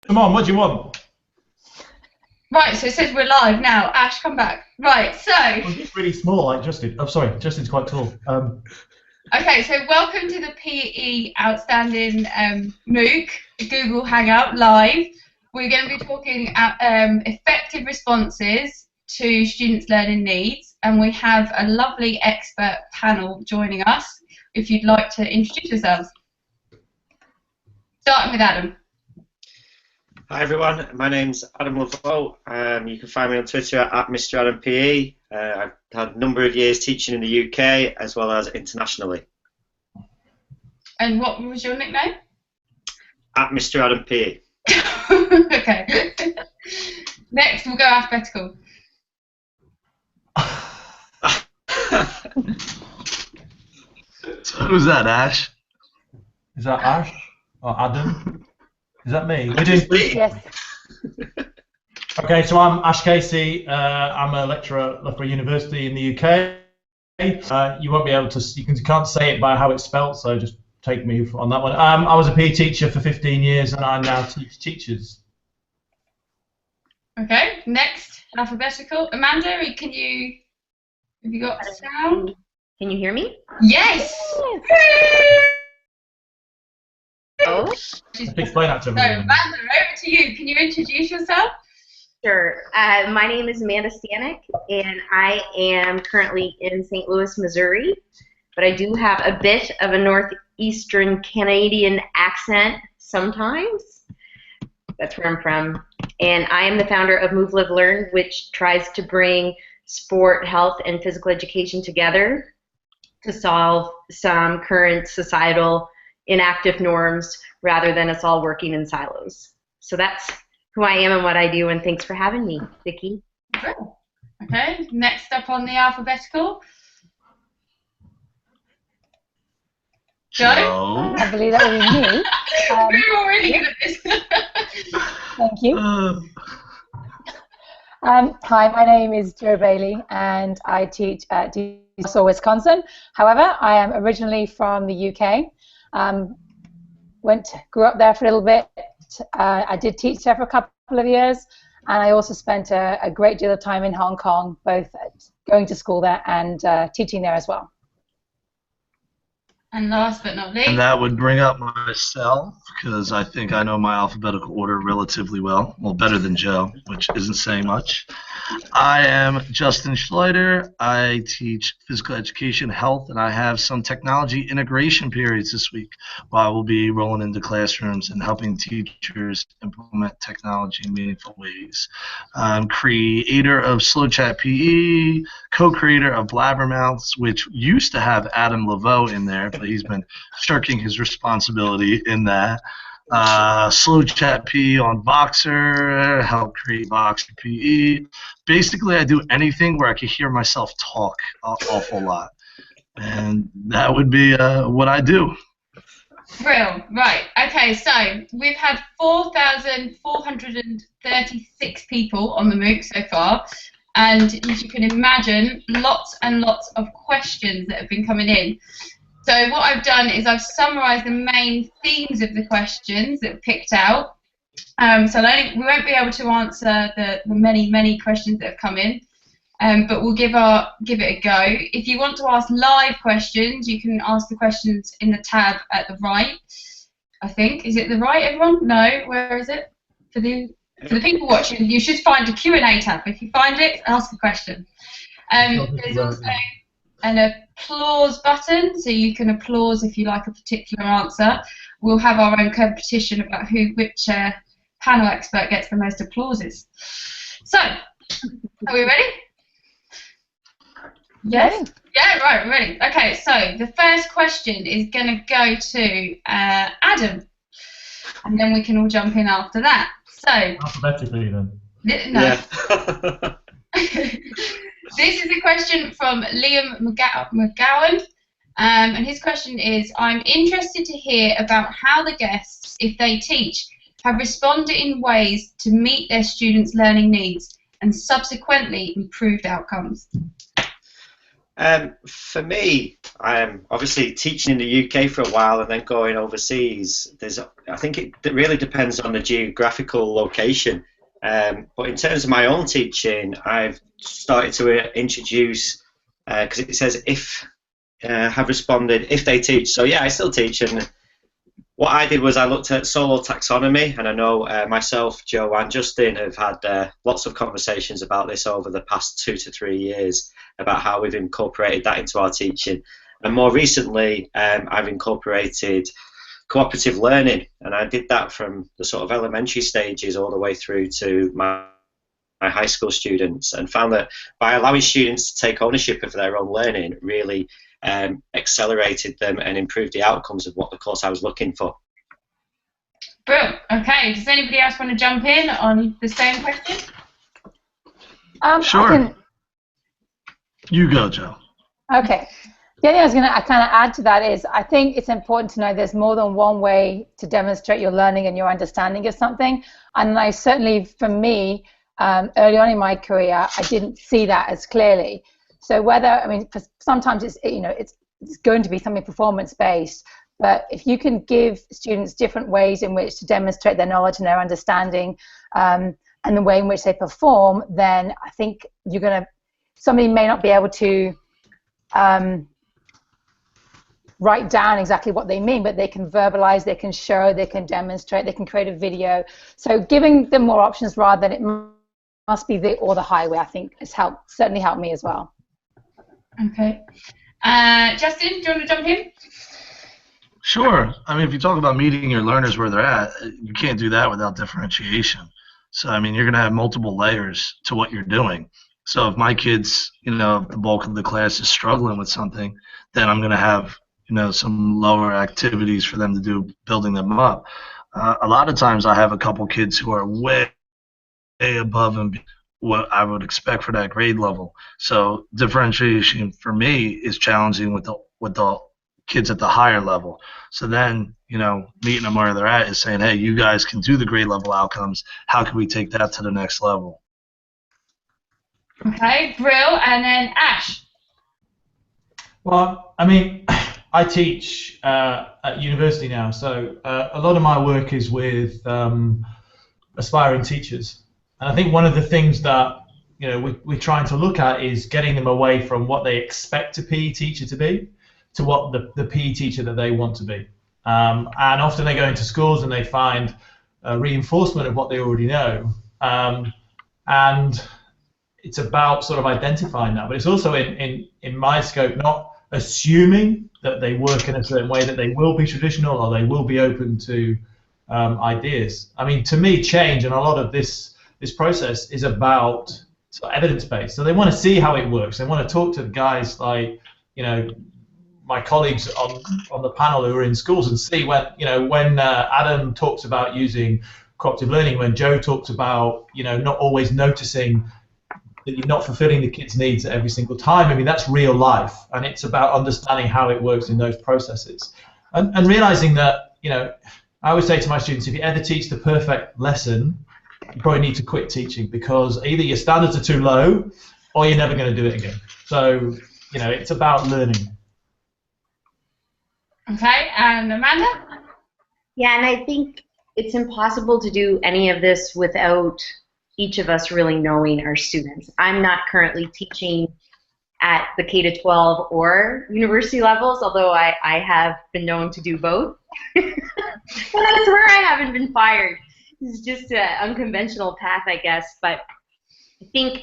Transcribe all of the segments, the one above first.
Come on, what do you want? Right, so it says we're live now. Ash, come back. Right, so... Well, he's really small, like Justin. Oh, sorry, Justin's quite tall. Okay, so welcome to the PE Outstanding MOOC, Google Hangout Live. We're going to be talking about effective responses to students' learning needs, and we have a lovely expert panel joining us. If you'd like to introduce yourselves. Starting with Adam. Hi everyone, my name's Adam Laveau. You can find me on Twitter at Mr. Adam PE. I've had a number of years teaching in the UK as well as internationally. And what was your nickname? At Mr. Adam PE. Okay. Next, we'll go alphabetical. So who's that, Ash? Is that Ash or Adam? Is that me? We're doing three. Yes. Okay, so I'm Ash Casey. I'm a lecturer at Loughborough University in the UK. You won't be able to. You can't say it by how it's spelt, so just take me on that one. I was a PE teacher for 15 years, and I now teach teachers. Okay. Next, alphabetical. Amanda, have you got sound? Can you hear me? Yes. Oh. Explain that to me. So, Amanda, over to you. Can you introduce yourself? Sure. My name is Amanda Stanek, and I am currently in St. Louis, Missouri, but I do have a bit of a northeastern Canadian accent sometimes. That's where I'm from. And I am the founder of Move, Live, Learn, which tries to bring sport, health, and physical education together to solve some current societal inactive norms rather than us all working in silos. So that's who I am and what I do, and thanks for having me, Vicki. Okay, next up on the alphabetical. Joe? I believe that will be me. We're really good at this. Thank you. Hi, my name is Jo Bailey, and I teach at DeSoto, Wisconsin. However, I am originally from the UK. Grew up there for a little bit. I did teach there for a couple of years, and I also spent a great deal of time in Hong Kong, both going to school there and teaching there as well. And last but not least. And that would bring up myself, because I think I know my alphabetical order relatively well. Well, better than Joe, which isn't saying much. I am Justin Schleider. I teach physical education, health, and I have some technology integration periods this week where I will be rolling into classrooms and helping teachers implement technology in meaningful ways. I'm creator of SlowChat PE, co-creator of Blabbermouths, which used to have Adam Laveau in there, but he's been shirking his responsibility in that. SlowChat PE on Voxer, help create Voxer PE. Basically, I do anything where I can hear myself talk an awful lot. And that would be what I do. Real. Right. Okay, so we've had 4,436 people on the MOOC so far. And as you can imagine, lots and lots of questions that have been coming in. So what I've done is I've summarised the main themes of the questions that were picked out. So we won't be able to answer the many, many questions that have come in, but we'll give it a go. If you want to ask live questions, you can ask the questions in the tab at the right, I think. Is it the right, everyone? No, where is it? For the people watching, you should find a Q&A tab. If you find it, ask a question. There's also an applause button, so you can applause if you like a particular answer. We'll have our own competition about which panel expert gets the most applauses. So, are we ready? Yes? Yeah, right, ready. Okay, so the first question is going to go to Adam, and then we can all jump in after that. So, alphabetically then. No. Yeah. This is a question from Liam McGowan, and his question is, I'm interested to hear about how the guests, if they teach, have responded in ways to meet their students' learning needs and subsequently improved outcomes. For me, obviously teaching in the UK for a while and then going overseas, I think it really depends on the geographical location. But in terms of my own teaching, I've started to introduce, because it says if have responded, if they teach. So yeah, I still teach, and what I did was I looked at solo taxonomy, and I know myself, Joe, and Justin have had lots of conversations about this over the past 2 to 3 years about how we've incorporated that into our teaching. And more recently, I've incorporated cooperative learning, and I did that from the sort of elementary stages all the way through to my high school students, and found that by allowing students to take ownership of their own learning really accelerated them and improved the outcomes of what the course I was looking for. Brilliant. Okay, does anybody else want to jump in on the same question? Sure. You go, Joe. Okay. The only thing I was going to kind of add to that is I think it's important to know there's more than one way to demonstrate your learning and your understanding of something. And I certainly, for me, early on in my career, I didn't see that as clearly. So sometimes it's going to be something performance-based, but if you can give students different ways in which to demonstrate their knowledge and their understanding, and the way in which they perform, then I think somebody may not be able to write down exactly what they mean, but they can verbalize, they can show, they can demonstrate, they can create a video. So giving them more options rather than it must be the or the highway, I think has certainly helped me as well. Okay. Justin, do you want to jump in? Sure. I mean, if you talk about meeting your learners where they're at, you can't do that without differentiation. So, I mean, you're going to have multiple layers to what you're doing. So if my kids, the bulk of the class is struggling with something, then I'm going to have, some lower activities for them to do, building them up. A lot of times I have a couple kids who are way above and what I would expect for that grade level. So differentiation for me is challenging with the kids at the higher level. So then, meeting them where they're at is saying, hey, you guys can do the grade level outcomes. How can we take that to the next level? Okay, Brill, and then Ash. Well, I mean, I teach at university now, so a lot of my work is with aspiring teachers. And I think one of the things that we're trying to look at is getting them away from what they expect a PE teacher to be to what the PE teacher that they want to be. And often they go into schools and they find reinforcement of what they already know. And it's about sort of identifying that. But it's also in my scope not assuming that they work in a certain way, that they will be traditional or they will be open to ideas. I mean, to me, change and a lot of this process is about sort of evidence-based. So they want to see how it works. They want to talk to guys like, my colleagues on the panel who are in schools and see when Adam talks about using cooperative learning, when Joe talks about not always noticing that you're not fulfilling the kids' needs at every single time. I mean, that's real life, and it's about understanding how it works in those processes and realizing that I always say to my students, if you ever teach the perfect lesson, you probably need to quit teaching, because either your standards are too low or you're never going to do it again. So it's about learning. Okay, and Amanda? Yeah, and I think it's impossible to do any of this without each of us really knowing our students. I'm not currently teaching at the K-12 or university levels, although I have been known to do both. Well, that's where I haven't been fired. It's just an unconventional path, I guess. But I think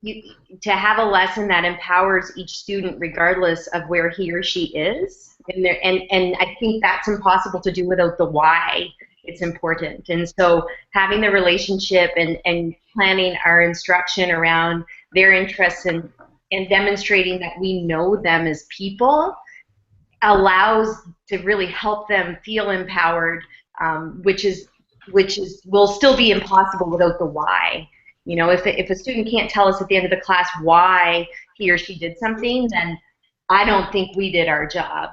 to have a lesson that empowers each student regardless of where he or she is, and I think that's impossible to do without the why. It's important. And so having the relationship and planning our instruction around their interests and demonstrating that we know them as people allows to really help them feel empowered, which will still be impossible without the why. If a student can't tell us at the end of the class why he or she did something, then I don't think we did our job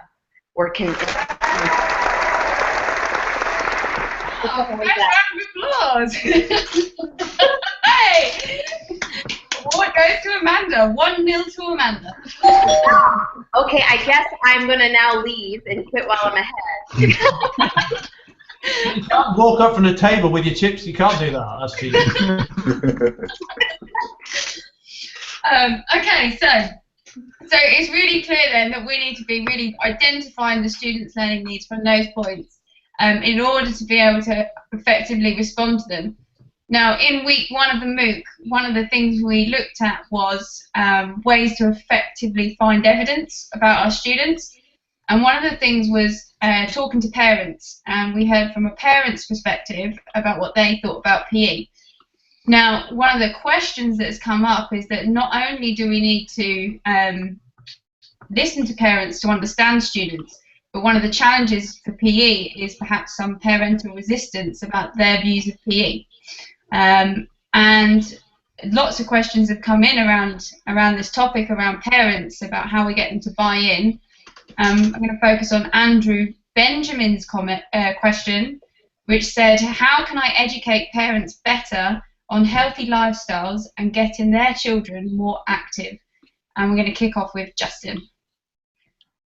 or can. Applause. Hey! What goes to Amanda? 1-0 to Amanda. Okay, I guess I'm going to now leave and quit while I'm ahead. You can't walk up from the table with your chips. You can't do that. That's cheating. Okay, so it's really clear then that we need to be really identifying the students' learning needs from those points in order to be able to effectively respond to them. Now, in week 1 of the MOOC, one of the things we looked at was ways to effectively find evidence about our students. And one of the things was talking to parents. And we heard from a parent's perspective about what they thought about PE. Now, one of the questions that's come up is that not only do we need to listen to parents to understand students, but one of the challenges for PE is perhaps some parental resistance about their views of PE. And lots of questions have come in around this topic, around parents, about how we get them to buy in. I'm going to focus on Andrew Benjamin's question, which said, how can I educate parents better on healthy lifestyles and getting their children more active? And we're going to kick off with Justin.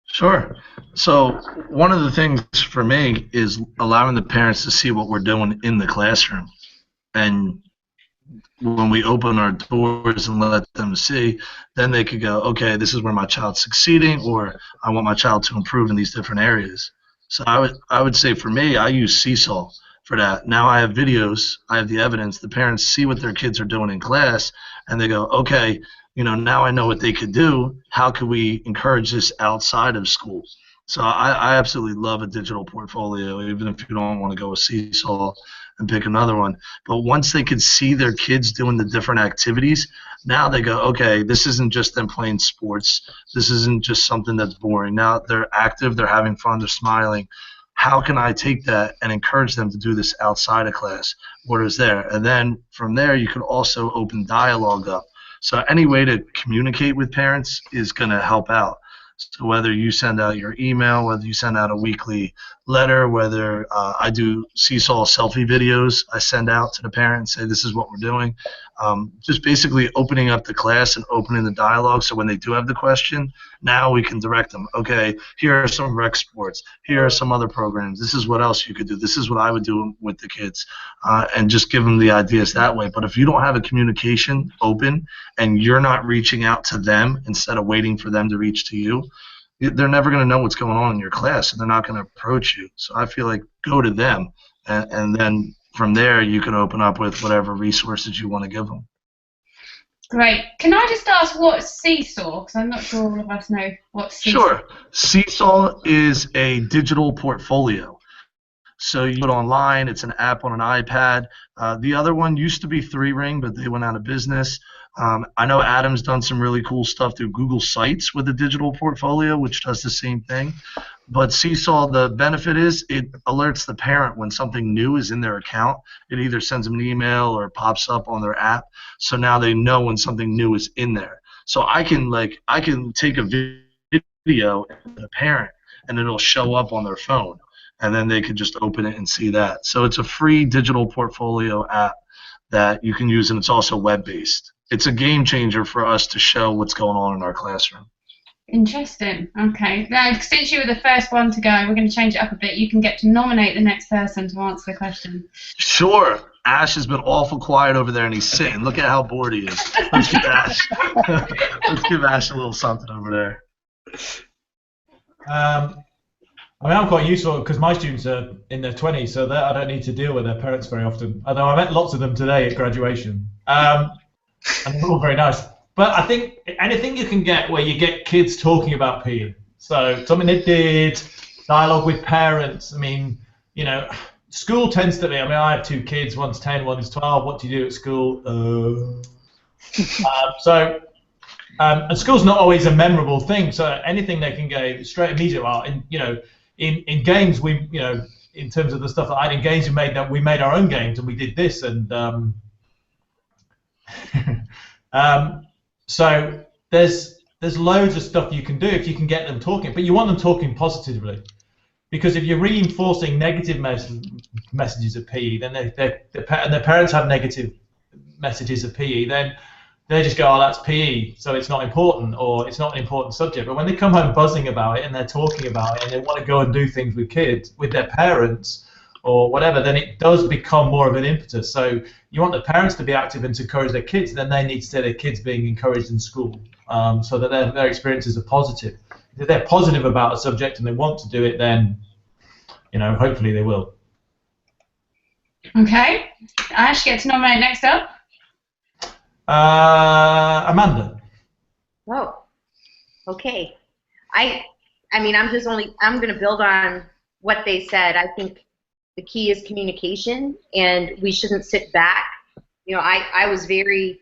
Sure. So one of the things for me is allowing the parents to see what we're doing in the classroom. And when we open our doors and let them see, then they could go, okay, this is where my child's succeeding, or I want my child to improve in these different areas. So I would say for me, I use Seesaw for that. Now I have videos, I have the evidence. The parents see what their kids are doing in class, and they go, okay, now I know what they could do. How could we encourage this outside of school? So I absolutely love a digital portfolio, even if you don't want to go with Seesaw and pick another one. But once they can see their kids doing the different activities, now they go, okay, this isn't just them playing sports. This isn't just something that's boring. Now they're active, they're having fun, they're smiling. How can I take that and encourage them to do this outside of class? What is there? And then from there, you could also open dialogue up. So any way to communicate with parents is going to help out. So whether you send out your email, whether you send out a weekly letter, whether I do Seesaw selfie videos I send out to the parents, say this is what we're doing. Just basically opening up the class and opening the dialogue, so when they do have the question, now we can direct them. Okay, here are some rec sports. Here are some other programs. This is what else you could do. This is what I would do with the kids, and just give them the ideas that way. But if you don't have a communication open and you're not reaching out to them instead of waiting for them to reach to you, they're never going to know what's going on in your class, and they're not going to approach you. So I feel like go to them, and then from there you can open up with whatever resources you want to give them. Great. Can I just ask what's Seesaw? Because I'm not sure all of us know what Seesaw. Sure. Seesaw is a digital portfolio. So you put it online. It's an app on an iPad. The other one used to be 3Ring, but they went out of business. I know Adam's done some really cool stuff through Google Sites with a digital portfolio, which does the same thing. But Seesaw, the benefit is it alerts the parent when something new is in their account. It either sends them an email or pops up on their app. So now they know when something new is in there. So I can take a video of the parent and it'll show up on their phone, and then they could just open it and see that. So it's a free digital portfolio app that you can use, and it's also web-based. It's a game changer for us to show what's going on in our classroom. Interesting. Okay. Now, since you were the first one to go, we're going to change it up a bit. You can get to nominate the next person to answer the question. Sure. Ash has been awful quiet over there, and he's sitting. Look at how bored he is. Let's give Ash, let's give Ash a little something over there. I mean, I'm quite useful because my students are in their 20s, so I don't need to deal with their parents very often. Although I met lots of them today at graduation, and they're all very nice. But I think anything you can get where you get kids talking about PE. So something they did, dialogue with parents. I mean, school tends to be. I mean, I have 2 kids. One's 10, one's 12. What do you do at school? And school's not always a memorable thing. So anything they can go straight immediately. Well, in games, we in terms of the stuff that I did in games, we made our own games and we did this and. So there's loads of stuff you can do if you can get them talking, but you want them talking positively, because if you're reinforcing negative messages of PE, then their parents have negative messages of PE, then they just go, oh, that's PE, so it's not important, or it's not an important subject. But when they come home buzzing about it and they're talking about it and they want to go and do things with kids, with their parents or whatever, then it does become more of an impetus. So you want the parents to be active and to encourage their kids, then they need to see their kids being encouraged in school, so that their experiences are positive. If they're positive about a subject and they want to do it, then, you know, hopefully they will. Okay. Ash, get to nominate next up. Amanda. Oh, okay. I mean, I'm going to build on what they said. I think the key is communication, and we shouldn't sit back. You know, I was very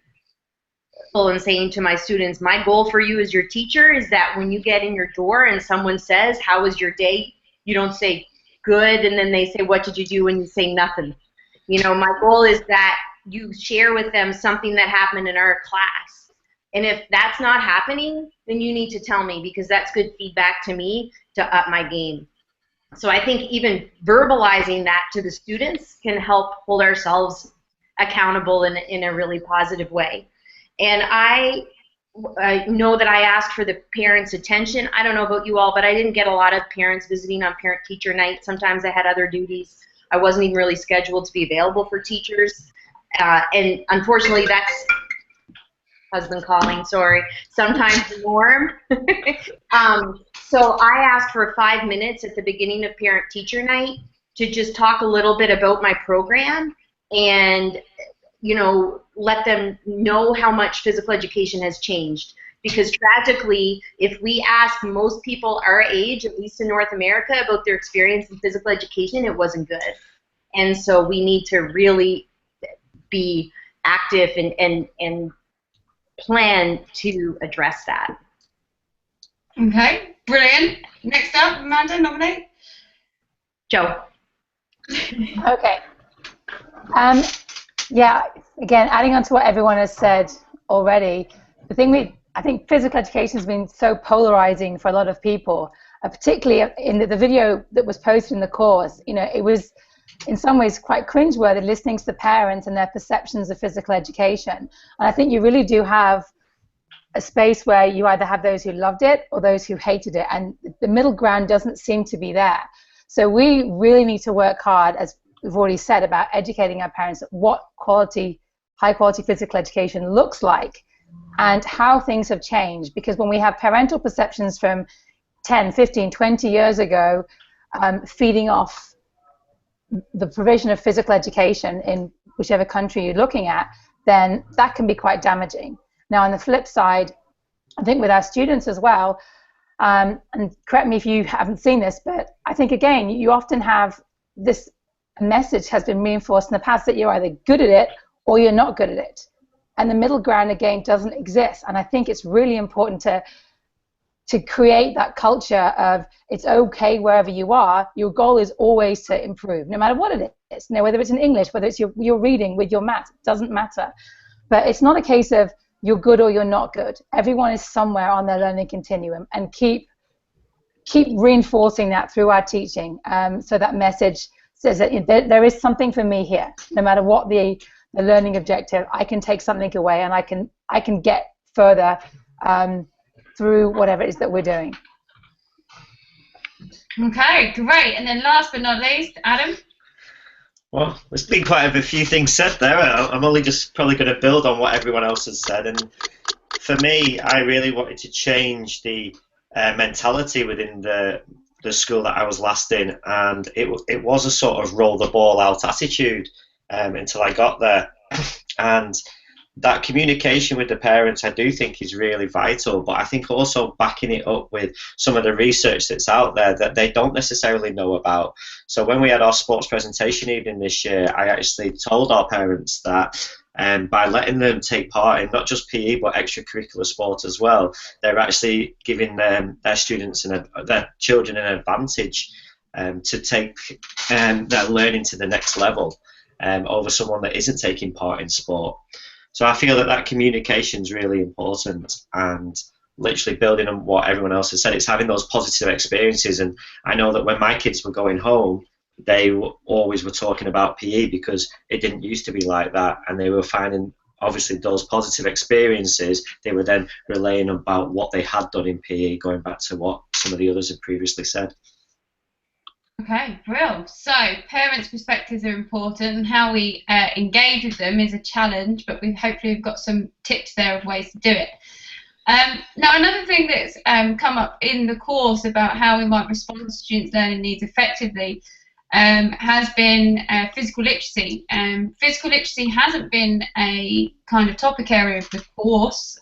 full in saying to my students, my goal for you as your teacher is that when you get in your door and someone says, how was your day? You don't say good, and then they say, what did you do? And you say nothing. You know, my goal is that you share with them something that happened in our class. And if that's not happening, then you need to tell me, because that's good feedback to me to up my game. So I think even verbalizing that to the students can help hold ourselves accountable in a really positive way. And I know that I asked for the parents' attention. I don't know about you all, but I didn't get a lot of parents visiting on parent-teacher night. Sometimes I had other duties. I wasn't even really scheduled to be available for teachers. And unfortunately, that's husband calling, sorry, sometimes the norm. So I asked for 5 minutes at the beginning of parent-teacher night to just talk a little bit about my program and, you know, let them know how much physical education has changed. Because tragically, if we ask most people our age, at least in North America, about their experience in physical education, it wasn't good. And so we need to really be active and plan to address that. Okay, brilliant. Next up, Amanda, nominate. Joe. Okay. Yeah, again, adding on to what everyone has said already, I think physical education has been so polarizing for a lot of people, particularly in the video that was posted in the course. You know, it was in some ways quite cringeworthy listening to the parents and their perceptions of physical education. And I think you really do have a space where you either have those who loved it or those who hated it, and the middle ground doesn't seem to be there. So we really need to work hard, as we've already said, about educating our parents what high quality physical education looks like and how things have changed. Because when we have parental perceptions from 10, 15, 20 years ago feeding off the provision of physical education in whichever country you're looking at, then that can be quite damaging. Now, on the flip side, I think with our students as well, and correct me if you haven't seen this, but I think, again, you often have this message has been reinforced in the past that you're either good at it or you're not good at it. And the middle ground, again, doesn't exist. And I think it's really important to create that culture of it's okay wherever you are. Your goal is always to improve, no matter what it is. You know, whether it's in English, whether it's your reading with your math, it doesn't matter. But it's not a case of you're good or you're not good. Everyone is somewhere on their learning continuum, and keep reinforcing that through our teaching. So that message says that there is something for me here, no matter what the learning objective. I can take something away, and I can get further through whatever it is that we're doing. Okay, great. And then last but not least, Adam. Well, there's been quite a few things said there. I'm only just probably going to build on what everyone else has said. And for me, I really wanted to change the mentality within the school that I was last in, and it was a sort of roll the ball out attitude until I got there. And that communication with the parents, I do think, is really vital, but I think also backing it up with some of the research that's out there that they don't necessarily know about. So when we had our sports presentation evening this year, I actually told our parents that by letting them take part in not just PE but extracurricular sport as well, they're actually giving their students and their children an advantage to take their learning to the next level over someone that isn't taking part in sport. So I feel that communication is really important, and literally building on what everyone else has said, it's having those positive experiences. And I know that when my kids were going home, they always were talking about PE because it didn't used to be like that, and they were finding obviously those positive experiences, they were then relaying about what they had done in PE, going back to what some of the others had previously said. Okay, brilliant. So parents' perspectives are important, and how we engage with them is a challenge, but hopefully we've got some tips there of ways to do it. Now, another thing that's come up in the course about how we might respond to students' learning needs effectively has been physical literacy. Physical literacy hasn't been a kind of topic area of the course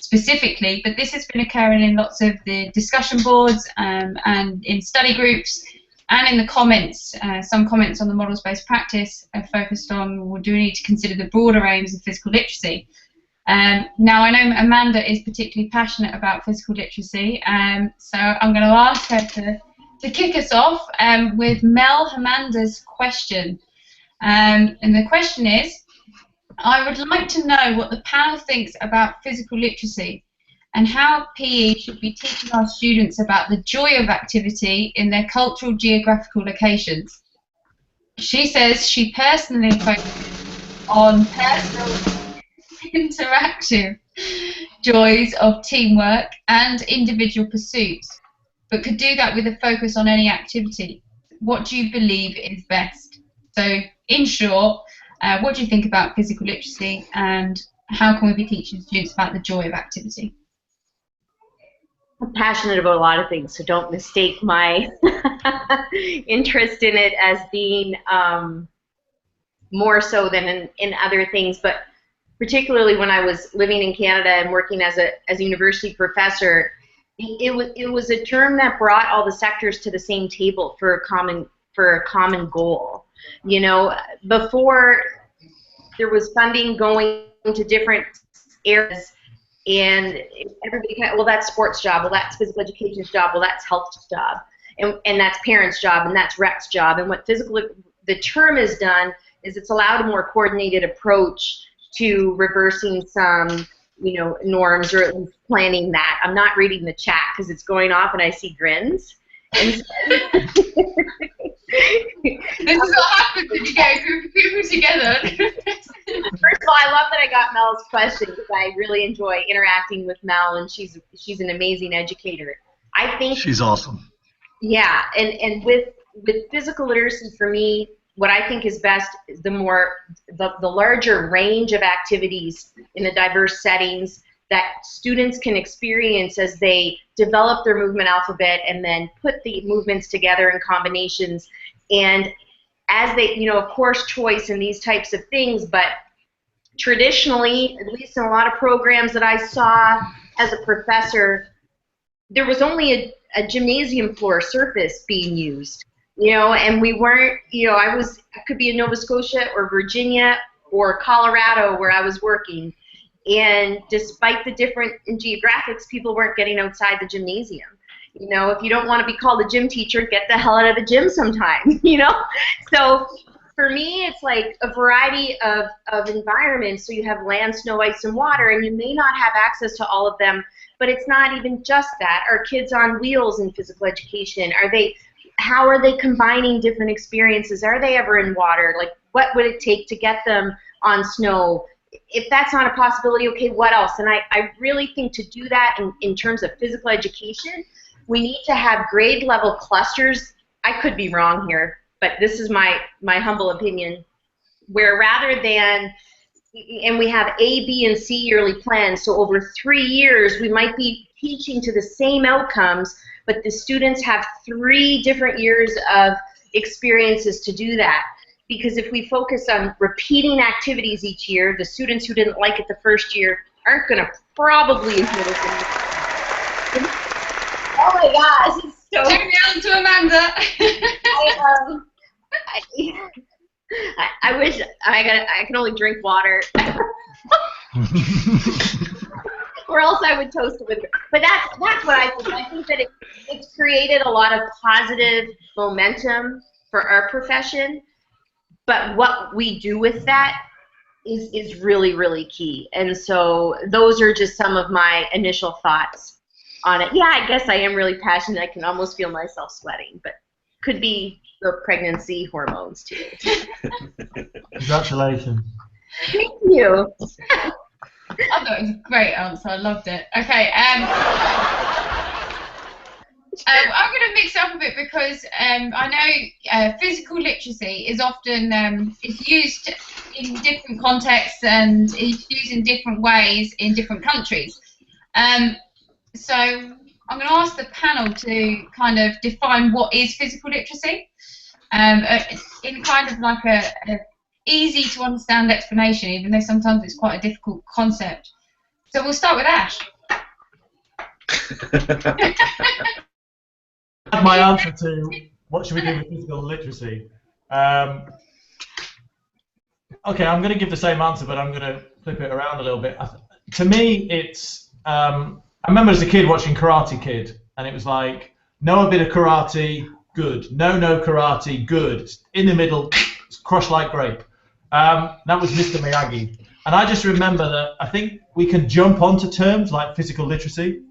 specifically, but this has been occurring in lots of the discussion boards and in study groups and in the comments. Some comments on the models-based practice are focused on, well, do we need to consider the broader aims of physical literacy? Now, I know Amanda is particularly passionate about physical literacy, so I'm going to ask her to kick us off with Mel Amanda's question. And the question is, I would like to know what the panel thinks about physical literacy and how PE should be teaching our students about the joy of activity in their cultural geographical locations. She says she personally focuses on personal interactive joys of teamwork and individual pursuits, but could do that with a focus on any activity. What do you believe is best? So, in short, what do you think about physical literacy, and how can we be teaching students about the joy of activity? I'm passionate about a lot of things, so don't mistake my interest in it as being more so than in other things. But particularly when I was living in Canada and working as a university professor, it was a term that brought all the sectors to the same table for a common goal. You know, before there was funding going to different areas, and everybody kind of, well, that's sports job, well, that's physical education's job, well, that's health's job, and that's parents' job, and that's rec's job. And what the term has done is it's allowed a more coordinated approach to reversing some, you know, norms, or at least planning that. I'm not reading the chat because it's going off and I see grins. And so this is what happens when you get a group of people together. First of all, I love that I got Mel's question because I really enjoy interacting with Mel, and she's an amazing educator. I think she's awesome. Yeah, and with physical literacy, for me, what I think is best is the larger range of activities in the diverse settings that students can experience as they develop their movement alphabet and then put the movements together in combinations. And as they, you know, of course, choice and these types of things, but traditionally, at least in a lot of programs that I saw as a professor, there was only a gymnasium floor surface being used. You know, and we weren't, you know, I could be in Nova Scotia or Virginia or Colorado where I was working, and despite the different geographics, people weren't getting outside the gymnasium. You know, if you don't want to be called a gym teacher, get the hell out of the gym sometime, you know? So for me, it's like a variety of environments. So you have land, snow, ice, and water, and you may not have access to all of them, but it's not even just that. Are kids on wheels in physical education? How are they combining different experiences? Are they ever in water? Like, what would it take to get them on snow? If that's not a possibility, okay, what else? And I really think to do that in terms of physical education, we need to have grade level clusters. I could be wrong here, but this is my humble opinion, where rather than, and we have A, B, and C yearly plans, so over 3 years we might be teaching to the same outcomes, but the students have 3 different years of experiences to do that. Because if we focus on repeating activities each year, the students who didn't like it the first year aren't going to probably enjoy it. Oh my gosh, it's so... Turn down to Amanda. I wish I could only drink water. Or else I would toast it with. But that's what I think. I think that it's created a lot of positive momentum for our profession. But what we do with that is really, really key. And so those are just some of my initial thoughts on it. Yeah, I guess I am really passionate. I can almost feel myself sweating, but could be the pregnancy hormones too. Congratulations. Thank you. I thought it was a great answer. I loved it. Okay. I'm going to mix it up a bit because I know physical literacy is often is used in different contexts and is used in different ways in different countries. So I'm going to ask the panel to kind of define what is physical literacy in kind of like a easy to understand explanation, even though sometimes it's quite a difficult concept. So we'll start with Ash. My answer to what should we do with physical literacy. Okay, I'm going to give the same answer, but I'm going to flip it around a little bit. To me, it's I remember as a kid watching Karate Kid, and it was like, know a bit of karate, good. No karate, good. In the middle, crush like grape. That was Mr. Miyagi. And I just remember that I think we can jump onto terms like physical literacy.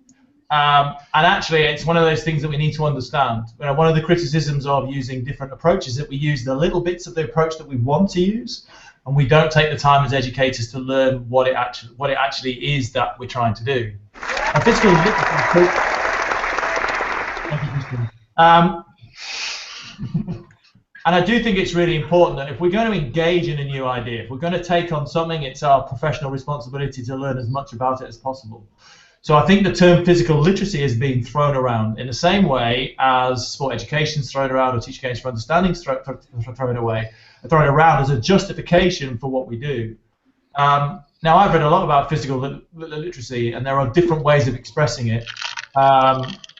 And actually, it's one of those things that we need to understand. One of the criticisms of using different approaches is that we use the little bits of the approach that we want to use, and we don't take the time as educators to learn what it actually is that we're trying to do. And physical literacy. And I do think it's really important that if we're going to engage in a new idea, if we're going to take on something, it's our professional responsibility to learn as much about it as possible. So I think the term physical literacy has been thrown around in the same way as sport education is thrown around or teaching games for understanding is thrown around as a justification for what we do. Now, I've read a lot about physical literacy, and there are different ways of expressing it,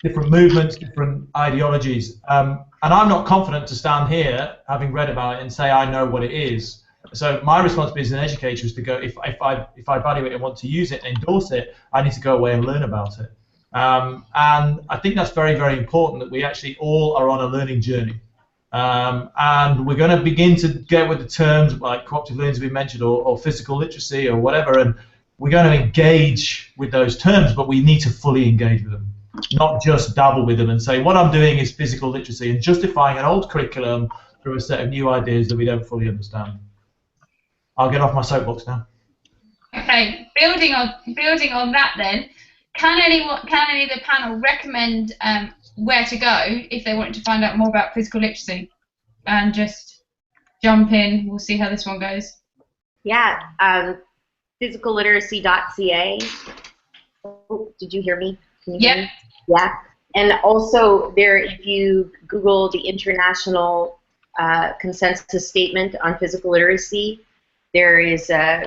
different movements, different ideologies. And I'm not confident to stand here, having read about it, and say I know what it is. So my responsibility as an educator is to go, if I evaluate and want to use it and endorse it, I need to go away and learn about it. And I think that's very, very important that we actually all are on a learning journey. And we're going to begin to get with the terms like cooperative learning, as we mentioned, or physical literacy or whatever, and we're going to engage with those terms, but we need to fully engage with them, not just dabble with them and say, what I'm doing is physical literacy, and justifying an old curriculum through a set of new ideas that we don't fully understand. I'll get off my soapbox now. Okay, building on that then, can any of the panel recommend where to go if they wanted to find out more about physical literacy? And just jump in, we'll see how this one goes. Yeah, physicalliteracy.ca. Oh, did you hear me? Can you hear me? Yeah. And also there, if you Google the International Consensus Statement on Physical Literacy, there is a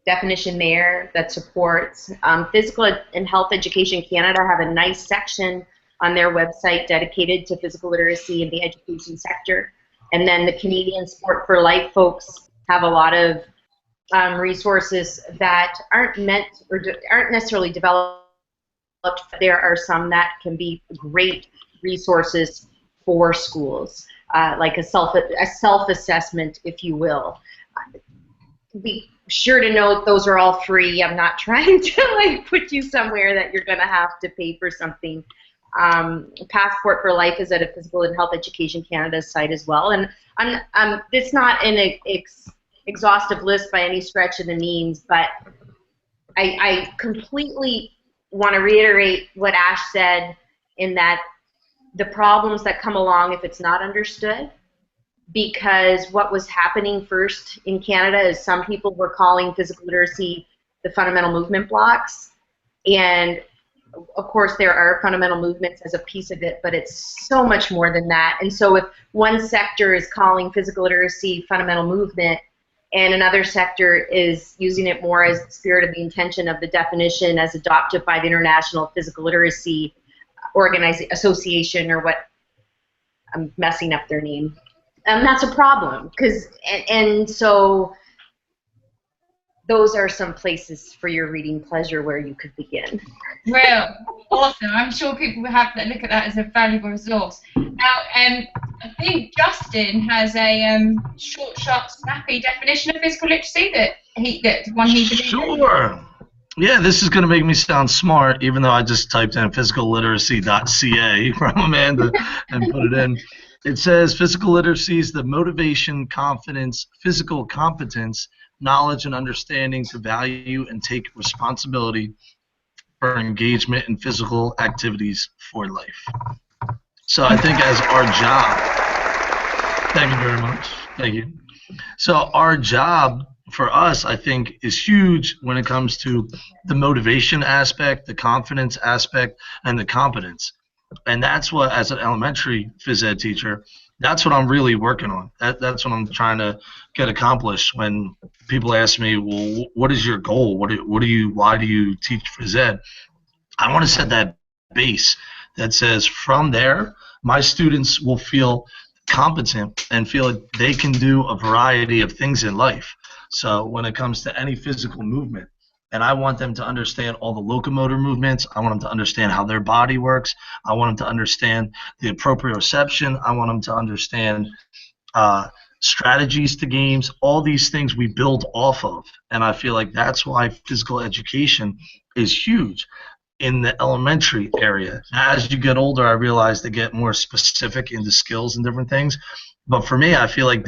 definition there that supports. Physical and Health Education Canada have a nice section on their website dedicated to physical literacy in the education sector. And then the Canadian Sport for Life folks have a lot of resources that aren't meant or aren't necessarily developed. There are some that can be great resources for schools, like a self-assessment, if you will. Be sure to note those are all free. I'm not trying to like put you somewhere that you're going to have to pay for something. Passport for Life is at a Physical and Health Education Canada site as well. And it's not an exhaustive list by any stretch of the means, but I completely want to reiterate what Ash said in that the problems that come along if it's not understood, because what was happening first in Canada is some people were calling physical literacy the fundamental movement blocks, and of course there are fundamental movements as a piece of it, but it's so much more than that. And so if one sector is calling physical literacy fundamental movement and another sector is using it more as the spirit of the intention of the definition as adopted by the International Physical Literacy Association, or what, I'm messing up their name, that's a problem, because and so those are some places for your reading pleasure where you could begin. Well, awesome. I'm sure people will have to look at that as a valuable resource. Now, I think Justin has a short, sharp, snappy definition of physical literacy that he believes in. Sure. Yeah, this is going to make me sound smart, even though I just typed in physicalliteracy.ca from Amanda and put it in. It says physical literacy is the motivation, confidence, physical competence, knowledge, and understanding to value and take responsibility for engagement in physical activities for life. So I think as our job, thank you very much, thank you. So our job for us, I think, is huge when it comes to the motivation aspect, the confidence aspect, and the competence. And that's what, as an elementary phys ed teacher, that's what I'm really working on. That's what I'm trying to get accomplished when people ask me, well, what is your goal? Why do you teach phys ed? I want to set that base that says from there, my students will feel competent and feel like they can do a variety of things in life. So when it comes to any physical movement, and I want them to understand all the locomotor movements. I want them to understand how their body works. I want them to understand the proprioception. I want them to understand strategies to games. All these things we build off of. And I feel like that's why physical education is huge in the elementary area. As you get older, I realize they get more specific into skills and different things. But for me, I feel like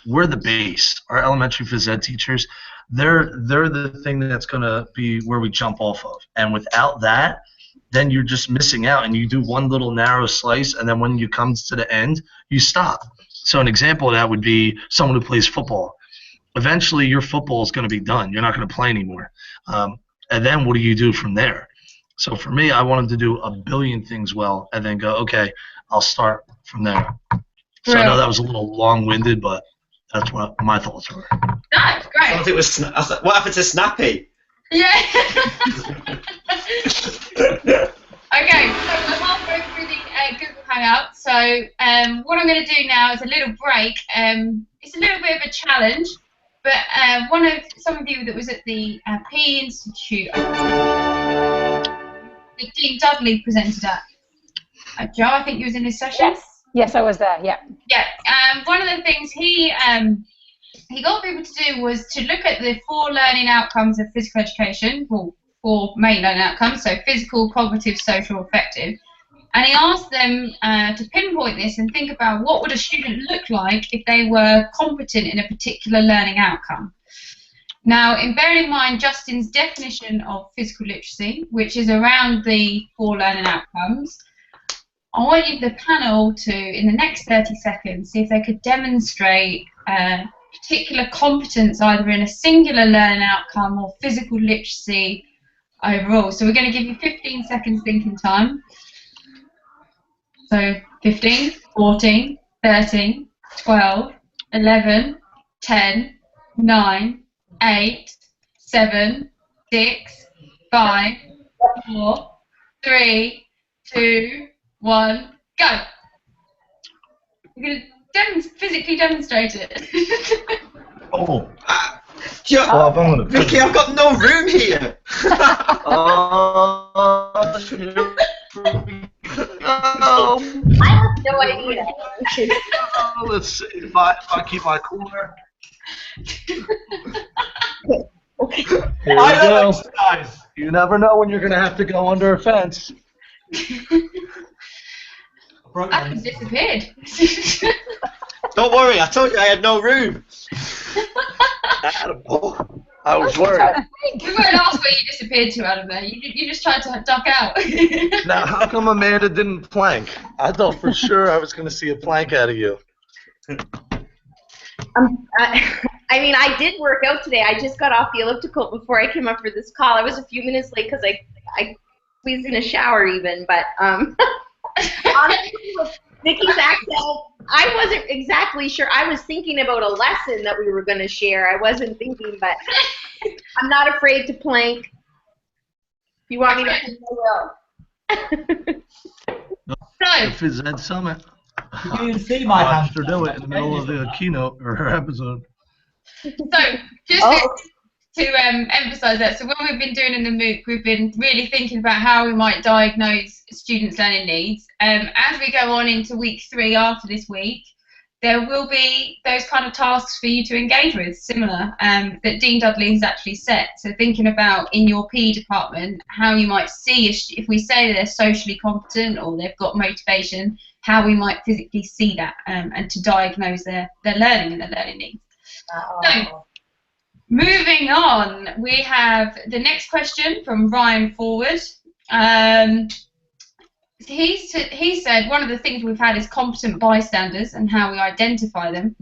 we're the base. Our elementary phys ed teachers, they're the thing that's going to be where we jump off of. And without that, then you're just missing out, and you do one little narrow slice, and then when you come to the end, you stop. So an example of that would be someone who plays football. Eventually, your football is going to be done. You're not going to play anymore. And then what do you do from there? So for me, I want them to do a billion things well, and then go, okay, I'll start from there. So I know that was a little long-winded, but that's what my thoughts were. That's great. I thought it was. What happened to Snappy? Yeah. Okay, so we're halfway through the Google Hangout. So what I'm going to do now is a little break. It's a little bit of a challenge, but some of you that was at the P Institute, that Dean Dudley presented at. Joe, I think you was in his session. Yes, I was there. Yeah. Yeah. One of the things he got people to do was to look at the 4 learning outcomes of physical education, well, 4 main learning outcomes, so physical, cognitive, social, affective. And he asked them to pinpoint this and think about what would a student look like if they were competent in a particular learning outcome. Now, bearing in mind Justin's definition of physical literacy, which is around the 4 learning outcomes, I want you, the panel, to, in the next 30 seconds, see if they could demonstrate particular competence either in a singular learning outcome or physical literacy overall. So we're going to give you 15 seconds thinking time. So 15, 14, 13, 12, 11, 10, 9, 8, 7, 6, 5, 4, 3, 2, 1, go. You're going to physically demonstrate it. Oh. Vicky, I've got no room here. I have no idea. Let's see if I keep my cooler. Okay. Here we go. You never know when you're going to have to go under a fence. I just disappeared. Don't worry, I told you I had no room. I was worried. We won't ask where you disappeared to out of there. You just tried to duck out. Now, how come Amanda didn't plank? I thought for sure I was going to see a plank out of you. I mean, I did work out today. I just got off the elliptical before I came up for this call. I was a few minutes late because I squeezed in a shower even, but honestly, with Vicky's accent, I wasn't exactly sure. I was thinking about a lesson that we were going to share. I wasn't thinking, but I'm not afraid to plank. If you want me to, I will. The Phys Ed Summit. You can see my I hand. watched her do it in the middle of the keynote or her episode. So, just to emphasise that, so when we've been doing in the MOOC, we've been really thinking about how we might diagnose students' learning needs. As we go on into week 3 after this week, there will be those kind of tasks for you to engage with, similar, that Dean Dudley has actually set. So thinking about in your PE department, how you might see if we say they're socially competent or they've got motivation, how we might physically see that, and to diagnose their learning and their learning needs. So, moving on, we have the next question from Ryan Forward. He said one of the things we've had is competent bystanders and how we identify them.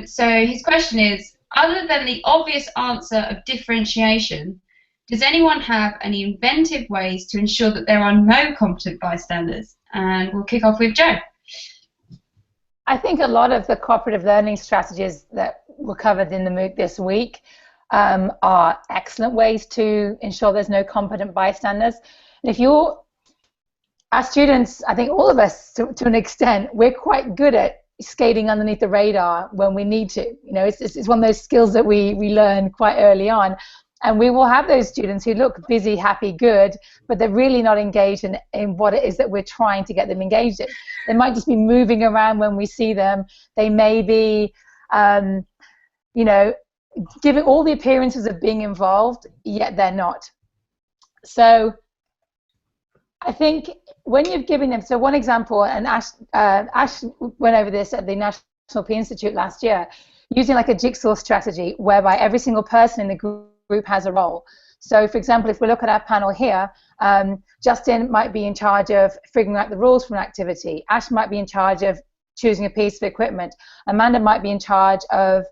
So his question is, other than the obvious answer of differentiation, does anyone have any inventive ways to ensure that there are no competent bystanders? And we'll kick off with Jo. I think a lot of the cooperative learning strategies that were covered in the MOOC this week are excellent ways to ensure there's no competent bystanders. And if you're, our students, I think all of us to an extent, we're quite good at skating underneath the radar when we need to. You know, it's one of those skills that we learn quite early on. And we will have those students who look busy, happy, good, but they're really not engaged in what it is that we're trying to get them engaged in. They might just be moving around when we see them. They may be, you know, giving all the appearances of being involved, yet they're not. So I think when you're giving them, so one example, and Ash went over this at the National P Institute last year, using like a jigsaw strategy whereby every single person in the group has a role. So for example, if we look at our panel here, Justin might be in charge of figuring out the rules for an activity. Ash might be in charge of choosing a piece of equipment. Amanda might be in charge of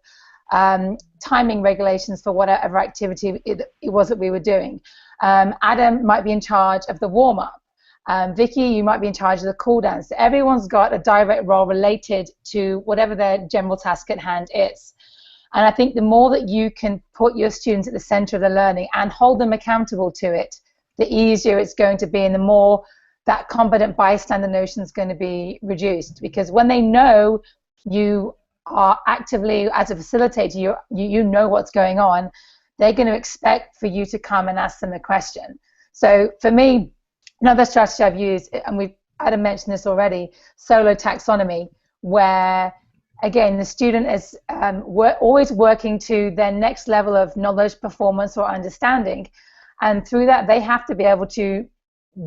timing regulations for whatever activity it was that we were doing. Adam might be in charge of the warm-up. Vicky, you might be in charge of the cool down. So everyone's got a direct role related to whatever their general task at hand is. And I think the more that you can put your students at the center of the learning and hold them accountable to it, the easier it's going to be, and the more that competent bystander notion is going to be reduced. Because when they know you are actively, as a facilitator, you know what's going on, they're going to expect for you to come and ask them a question. So for me, another strategy I've used, and Adam mentioned this already, solo taxonomy, where again, the student is always working to their next level of knowledge, performance, or understanding. And through that, they have to be able to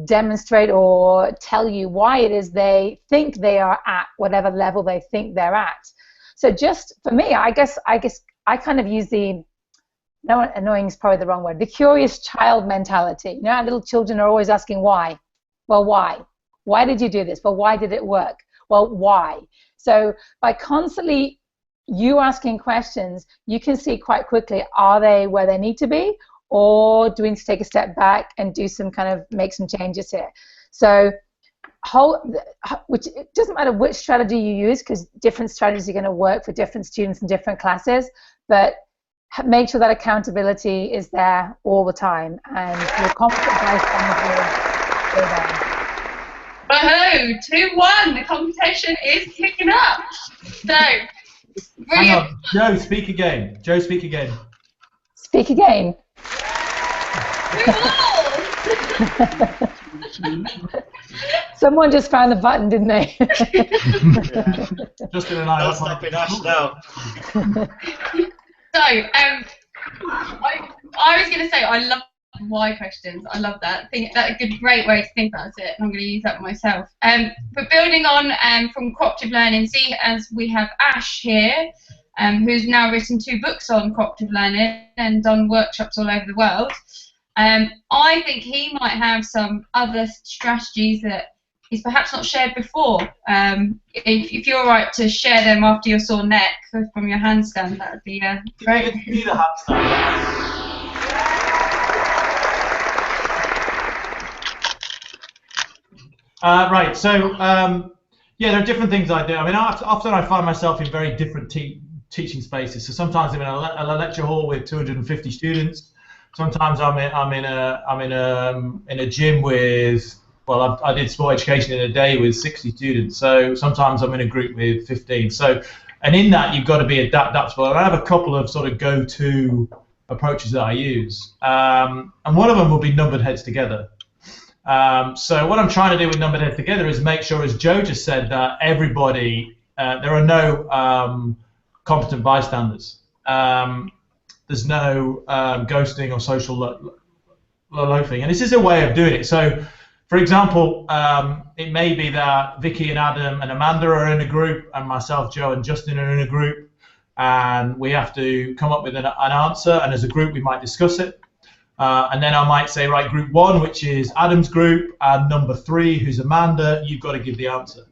demonstrate or tell you why it is they think they are at whatever level they think they're at. So just for me, I guess I kind of use no, annoying is probably the wrong word, the curious child mentality. You know, our little children are always asking why. Well, why? Why did you do this? Well, why did it work? Well, why? So by constantly you asking questions, you can see quite quickly, are they where they need to be, or do we need to take a step back and do some kind of, make some changes here? So which, it doesn't matter which strategy you use, because different strategies are going to work for different students in different classes, but make sure that accountability is there all the time, and your competent bystanders will go there. Oh, 2-1. The competition is picking up. So, hang on, Joe, speak again. Joe, speak again. Speak again. Someone just found the button, didn't they? Justin and I. Not stopping Ash now. So, I was going to say I love why questions. I love that. I think that's a great way to think about it, and I'm going to use that myself. But building on from cooperative learning, see, as we have Ash here, who's now written 2 books on cooperative learning and done workshops all over the world. I think he might have some other strategies that he's perhaps not shared before. If you're all right to share them after your sore neck from your handstand, that would be great. Give me the handstand. Right, so yeah, there are different things I do. I mean, often I find myself in very different teaching spaces. So sometimes I'm in a lecture hall with 250 students. Sometimes I'm in a gym with, well, I did sport education in a day with 60 students. So sometimes I'm in a group with 15. So, and in that you've got to be adaptable. And I have a couple of sort of go-to approaches that I use, and one of them will be numbered heads together. So what I'm trying to do with numbered heads together is make sure, as Joe just said, that everybody, there are no competent bystanders. There's no ghosting or social loafing, and this is a way of doing it. So For example, it may be that Vicky and Adam and Amanda are in a group, and myself, Joe, and Justin are in a group, and we have to come up with an answer, and as a group we might discuss it. And then I might say, right, group 1, which is Adam's group, and number 3, who's Amanda, you've got to give the answer.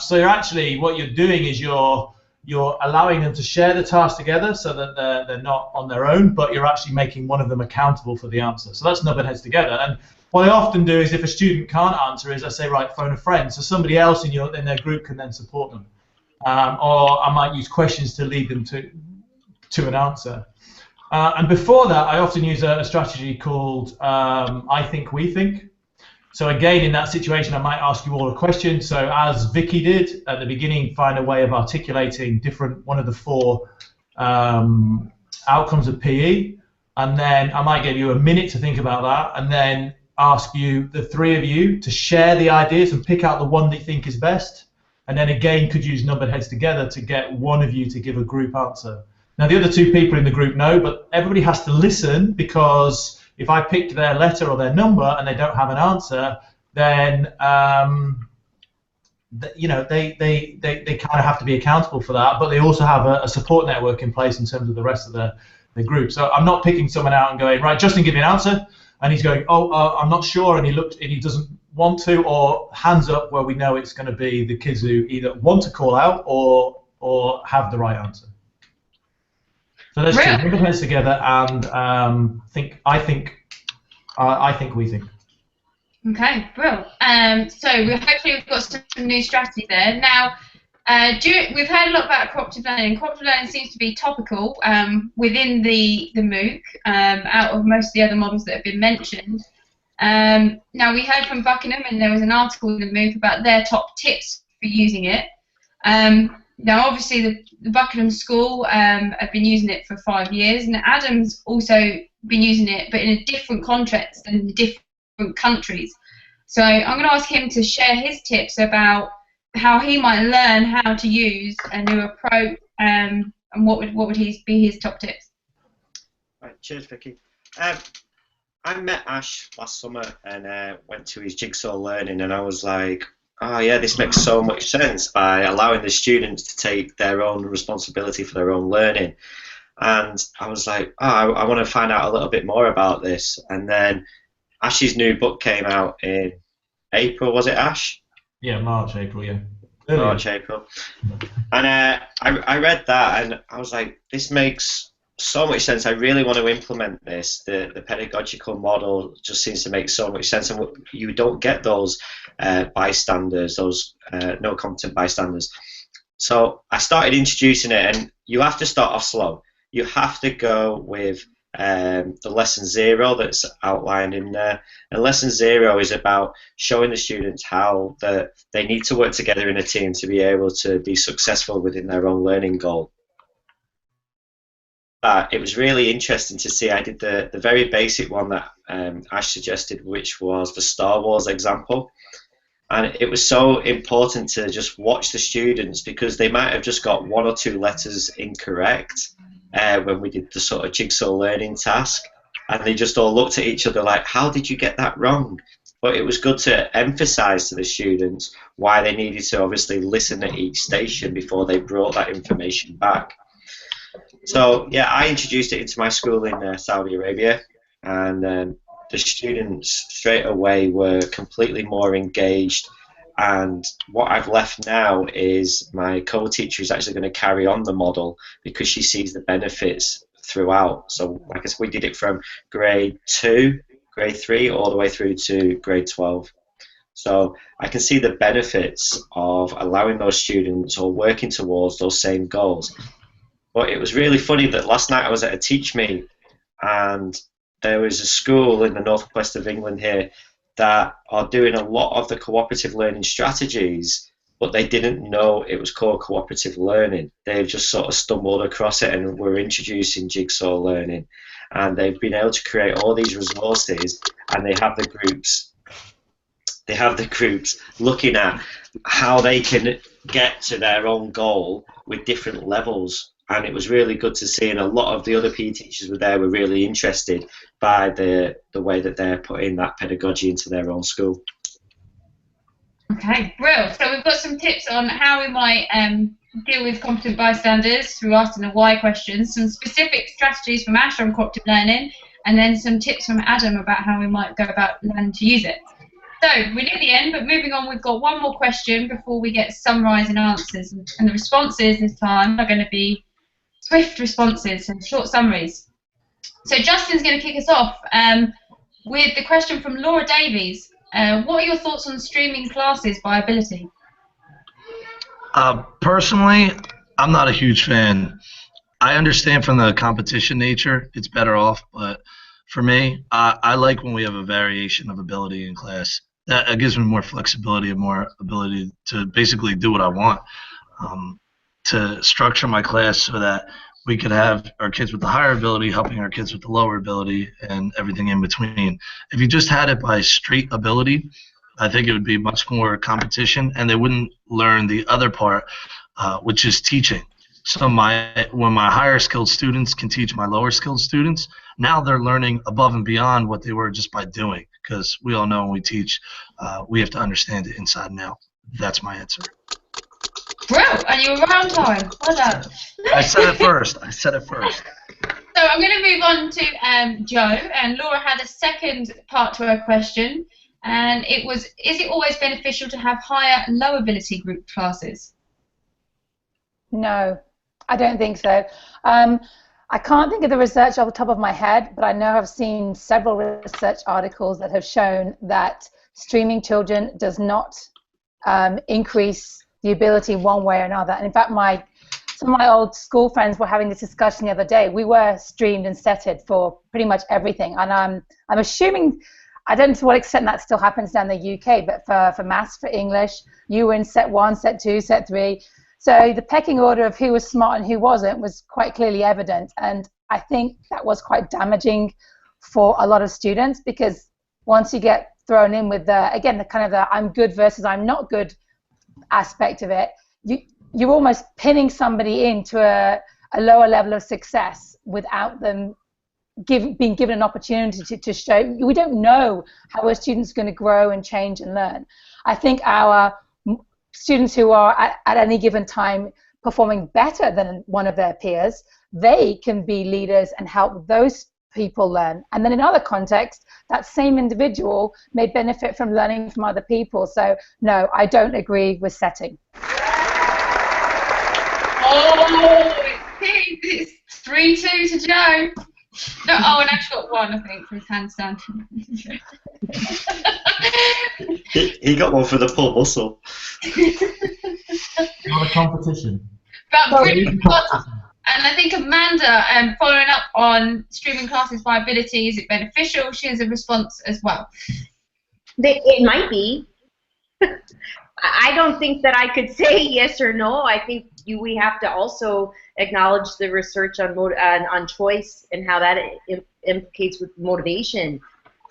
So you're actually, what you're doing is you're allowing them to share the task together so that they're not on their own, but you're actually making one of them accountable for the answer. So that's nubbing heads together. And what I often do is, if a student can't answer, is I say, right, phone a friend. So somebody else in their group can then support them. Or I might use questions to lead them to an answer. And before that, I often use a strategy called I think, we think. So again, in that situation, I might ask you all a question. So as Vicky did at the beginning, find a way of articulating one of the 4 outcomes of PE. And then I might give you a minute to think about that, and then ask you, the 3 of you, to share the ideas and pick out the one that you think is best. And then again, could use numbered heads together to get one of you to give a group answer. Now, the other 2 people in the group know, but everybody has to listen, because if I picked their letter or their number and they don't have an answer, then they kind of have to be accountable for that. But they also have a support network in place in terms of the rest of the group. So I'm not picking someone out and going, right, Justin, give me an answer, and he's going, I'm not sure, and he doesn't want to, or hands up, where we know it's going to be the kids who either want to call out or have the right answer. So let's put our heads together and I think, we think. Okay, brilliant. So hopefully we've got some new strategies there. Now, we've heard a lot about cooperative learning. Cooperative learning seems to be topical within the MOOC, out of most of the other models that have been mentioned. Now, we heard from Buckingham, and there was an article in the MOOC about their top tips for using it. Now, obviously, the Buckingham School have been using it for 5 years, and Adam's also been using it, but in a different context and in different countries. So I'm going to ask him to share his tips about how he might learn how to use a new approach, and what would be his top tips. Right, cheers, Vicky. I met Ash last summer and went to his Jigsaw Learning, and I was like, oh yeah, this makes so much sense by allowing the students to take their own responsibility for their own learning. And I was like, oh, I want to find out a little bit more about this. And then Ash's new book came out in April, was it, Ash? Yeah, March, April, yeah. March, April. And I read that, and I was like, this makes so much sense. I really want to implement this. The pedagogical model just seems to make so much sense, and you don't get those bystanders, those no competent bystanders. So I started introducing it, and you have to start off slow. You have to go with the lesson 0 that's outlined in there, and lesson 0 is about showing the students how they need to work together in a team to be able to be successful within their own learning goal. It was really interesting to see. I did the very basic one that Ash suggested, which was the Star Wars example. And it was so important to just watch the students, because they might have just got 1 or 2 letters incorrect when we did the sort of Jigsaw Learning task. And they just all looked at each other like, how did you get that wrong? But it was good to emphasize to the students why they needed to obviously listen at each station before they brought that information back. So yeah, I introduced it into my school in Saudi Arabia, and the students straight away were completely more engaged. And what I've left now is my co-teacher is actually going to carry on the model, because she sees the benefits throughout. So like I said, we did it from grade 2, grade 3, all the way through to grade 12. So I can see the benefits of allowing those students or working towards those same goals. But it was really funny that last night I was at a Teach Me, and there was a school in the northwest of England here that are doing a lot of the cooperative learning strategies, but they didn't know it was called cooperative learning. They've just sort of stumbled across it and were introducing Jigsaw Learning. And they've been able to create all these resources, and they have the groups they have the groups looking at how they can get to their own goal with different levels. And it was really good to see, and a lot of the other PE teachers were really interested by the way that they're putting that pedagogy into their own school. Okay, brilliant. So we've got some tips on how we might deal with competent bystanders through asking the why questions, some specific strategies from Ash on cooperative learning, and then some tips from Adam about how we might go about learning to use it. So we're near the end, but moving on, we've got one more question before we get summarising answers, and the responses this time are going to be swift responses and short summaries. So Justin's going to kick us off with the question from Laura Davies. What are your thoughts on streaming classes by ability? Personally, I'm not a huge fan. I understand from the competition nature, it's better off, but for me, I like when we have a variation of ability in class. That gives me more flexibility and more ability to basically do what I want. To structure my class so that we could have our kids with the higher ability helping our kids with the lower ability and everything in between. If you just had it by straight ability, I think it would be much more competition, and they wouldn't learn the other part, which is teaching. So when my higher skilled students can teach my lower skilled students, now they're learning above and beyond what they were just by doing, because we all know when we teach, we have to understand it inside and out. That's my answer. Well, and you were right on time. Well done. I said it first. So I'm going to move on to Jo, and Laura had a second part to her question, and it was, is it always beneficial to have higher low ability group classes? No, I don't think so. I can't think of the research off the top of my head, but I know I've seen several research articles that have shown that streaming children does not increase the ability one way or another. And in fact, some of my old school friends were having this discussion the other day. We were streamed and setted for pretty much everything. And I'm assuming, I don't know to what extent that still happens down in the UK, but for maths, for English, you were in set 1, set 2, set 3. So the pecking order of who was smart and who wasn't was quite clearly evident. And I think that was quite damaging for a lot of students, because once you get thrown in with the kind of the I'm good versus I'm not good aspect of it, you're almost pinning somebody into a lower level of success without them being given an opportunity to show. We don't know how a student's going to grow and change and learn. I think our students who are at any given time performing better than one of their peers, they can be leaders and help those people learn. And then in other contexts, that same individual may benefit from learning from other people. So no, I don't agree with setting. Oh, it's 3-2 to Jo. No, and Ash got 1, I think, from his handstand. He got one for the pull muscle. Not a competition. But really, and I think Amanda, following up on streaming classes by ability, is it beneficial? She has a response as well. It might be. I don't think that I could say yes or no. I think we have to also acknowledge the research on choice and how that implicates with motivation.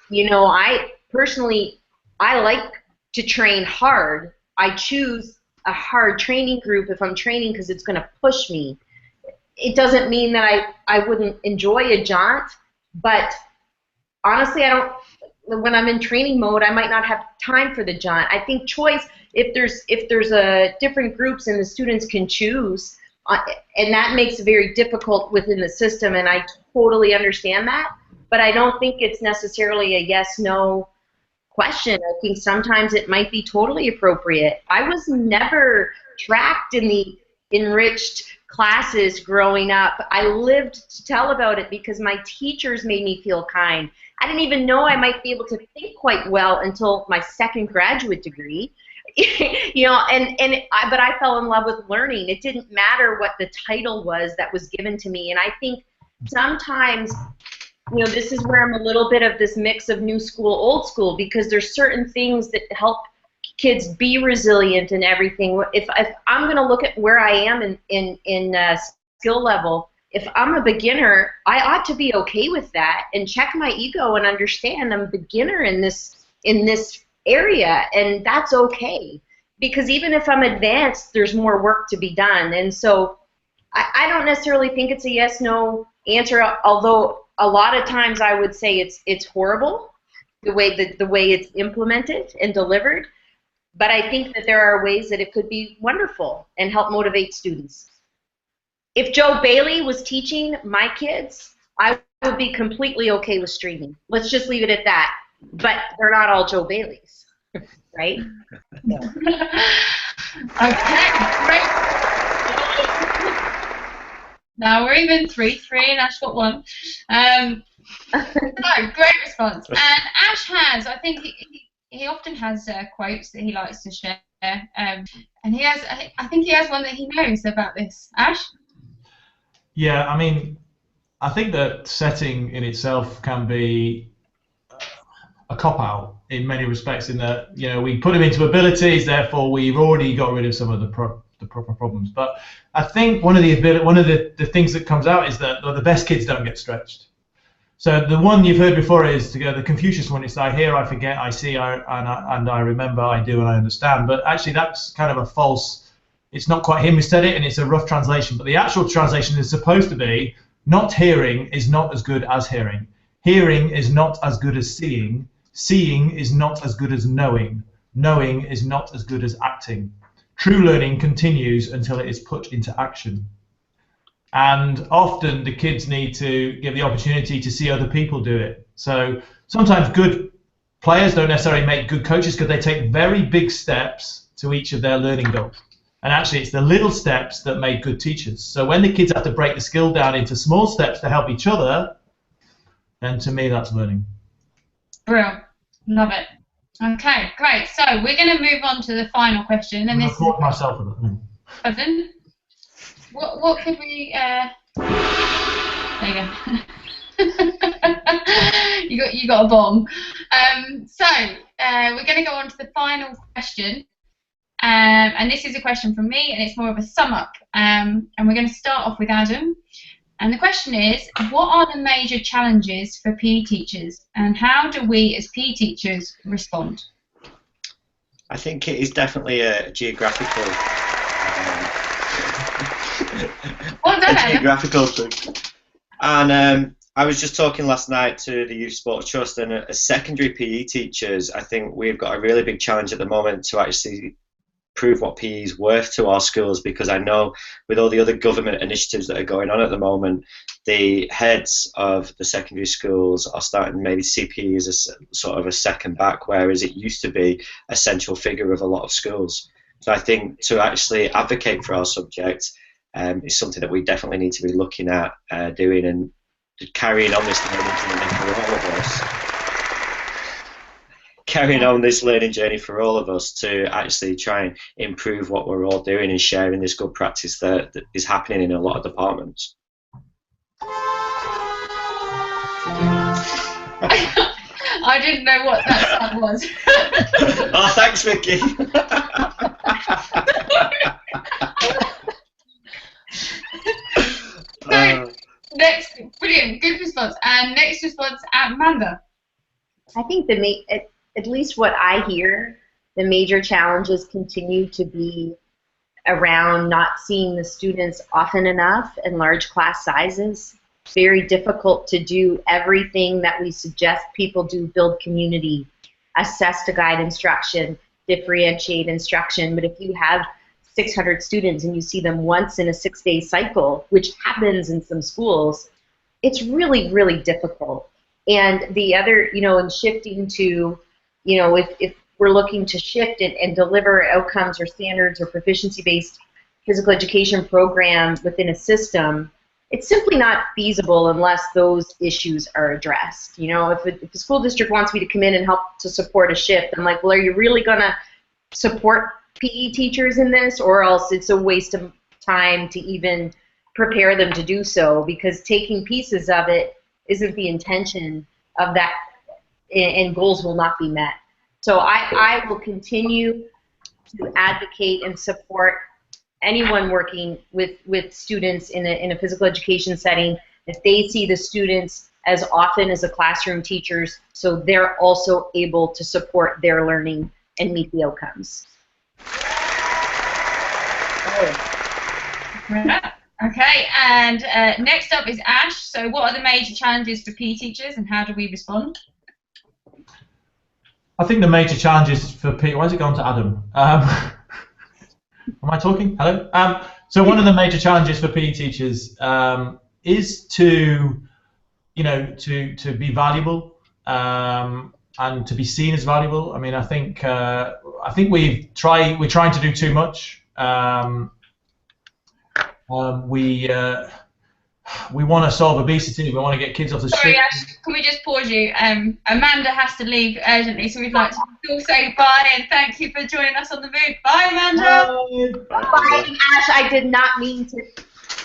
You know, I personally like to train hard. I choose a hard training group if I'm training because it's going to push me. It doesn't mean that I wouldn't enjoy a jaunt, but honestly, when I'm in training mode, I might not have time for the jaunt. I think choice, if there's a different groups and the students can choose, and that makes it very difficult within the system, and I totally understand that, but I don't think it's necessarily a yes-no question. I think sometimes it might be totally appropriate. I was never tracked in the enriched classes growing up. I lived to tell about it because my teachers made me feel kind. I didn't even know I might be able to think quite well until my second graduate degree. You know, but I fell in love with learning. It didn't matter what the title was that was given to me. And I think sometimes, you know, this is where I'm a little bit of this mix of new school, old school, because there's certain things that help kids be resilient and everything. If I'm going to look at where I am in skill level, if I'm a beginner, I ought to be okay with that and check my ego and understand I'm a beginner in this area, and that's okay. Because even if I'm advanced, there's more work to be done. And so I don't necessarily think it's a yes/no answer, although a lot of times I would say it's horrible the way it's implemented and delivered. But I think that there are ways that it could be wonderful and help motivate students. If Joe Bailey was teaching my kids, I would be completely okay with streaming. Let's just leave it at that. But they're not all Joe Baileys, right? Okay, great. Now we're even 3-3, and Ash got 1. No, great response. And Ash has, I think he often has quotes that he likes to share, and I think he has one that he knows about this. Ash? Yeah, I mean, I think that setting in itself can be a cop-out in many respects, in that, you know, we put them into abilities, therefore we've already got rid of some of the proper problems. But I think one of the things that comes out is that the best kids don't get stretched. So the one you've heard before is the Confucius one. It's I hear, I forget, I see, and I remember, I do, and I understand. But actually, that's kind of a false. It's not quite him who said it, and it's a rough translation. But the actual translation is supposed to be: not hearing is not as good as hearing. Hearing is not as good as seeing. Seeing is not as good as knowing. Knowing is not as good as acting. True learning continues until it is put into action. And often the kids need to give the opportunity to see other people do it. So sometimes good players don't necessarily make good coaches because they take very big steps to each of their learning goals. And actually it's the little steps that make good teachers. So when the kids have to break the skill down into small steps to help each other, then to me that's learning. Brilliant. Love it. Okay, great. So we're going to move on to the final question. And this is myself with it. Pardon? What could we? There you go. you got a bomb. So we're going to go on to the final question, and this is a question from me, and it's more of a sum up. And we're going to start off with Adam. And the question is, what are the major challenges for PE teachers, and how do we as PE teachers respond? I think it is definitely a geographical. Geographical thing. And I was just talking last night to the Youth Sports Trust, and as secondary PE teachers, I think we've got a really big challenge at the moment to actually prove what PE is worth to our schools, because I know with all the other government initiatives that are going on at the moment, the heads of the secondary schools are starting to maybe see PE as a sort of a second back, whereas it used to be a central figure of a lot of schools. So I think to actually advocate for our subject is something that we definitely need to be looking at doing, and carrying on this learning journey for all of us. Carrying on this learning journey for all of us to actually try and improve what we're all doing and sharing this good practice that is happening in a lot of departments. I didn't know what that sound was. Oh, thanks, Vicky. Next, brilliant, good response. And next response, Amanda. I think at least what I hear, the major challenges continue to be around not seeing the students often enough and large class sizes. It's very difficult to do everything that we suggest people do: build community, assess to guide instruction, differentiate instruction. But if you have 600 students and you see them once in a 6-day cycle, which happens in some schools, it's really, really difficult. And the other, in shifting to, if we're looking to shift and deliver outcomes or standards or proficiency-based physical education program within a system, it's simply not feasible unless those issues are addressed. If the school district wants me to come in and help to support a shift, I'm like, well, are you really going to support PE teachers in this, or else it's a waste of time to even prepare them to do so, because taking pieces of it isn't the intention of that, and goals will not be met. So I will continue to advocate and support anyone working with students in a physical education setting. If they see the students as often as the classroom teachers, so they're also able to support their learning and meet the outcomes. Okay, and next up is Ash. So what are the major challenges for PE teachers and how do we respond? I think the major challenges for PE, why has it gone to Adam? Am I talking? Hello? So one of the major challenges for PE teachers is to, to be valuable and to be seen as valuable. I mean, I think we're trying to do too much. We want to solve obesity. We want to get kids off the street. Sorry, Ash, can we just pause you? Amanda has to leave urgently, so we'd like to all say bye and thank you for joining us on the MOOC. Bye, Amanda. Bye, Ash. I did not mean to.